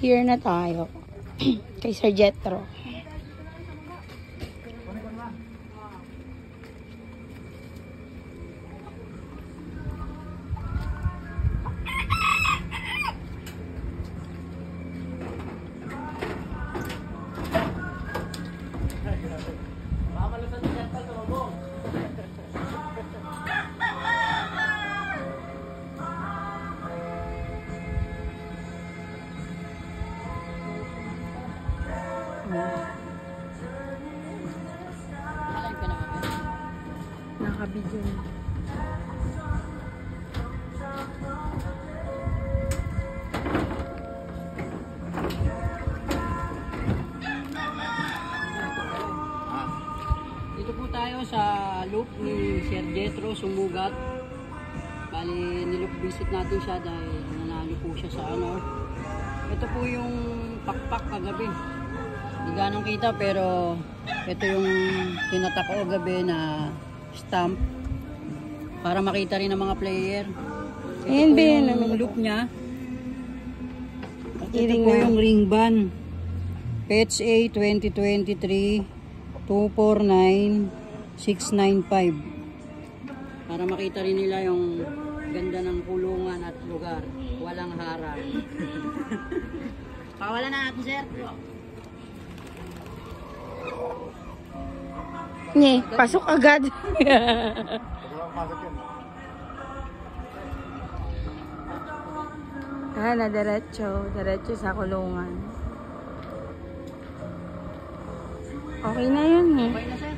Here na tayo. Kay Sir Jetro. Nakabidyo na. Dito po tayo sa loop ni Sir Jetro Sumugat. Bali, niloop visit natin siya dahil nanalo po siya sa ano. Ito po yung pakpak kagabi. Hindi ganong kita pero ito yung tinatak ko gabi na stamp para makita rin ng mga player. Ito Ayan, po Ben, yung loop niya. At ito Iring po na. yung ring ban. PHA 2023 249 695 para makita rin nila yung ganda ng kulungan at lugar. Walang harang. Pawalan na natin, sir. Nye, pasok agad. Na diretso sa kulungan. Okay na yun eh. Okay na, sir.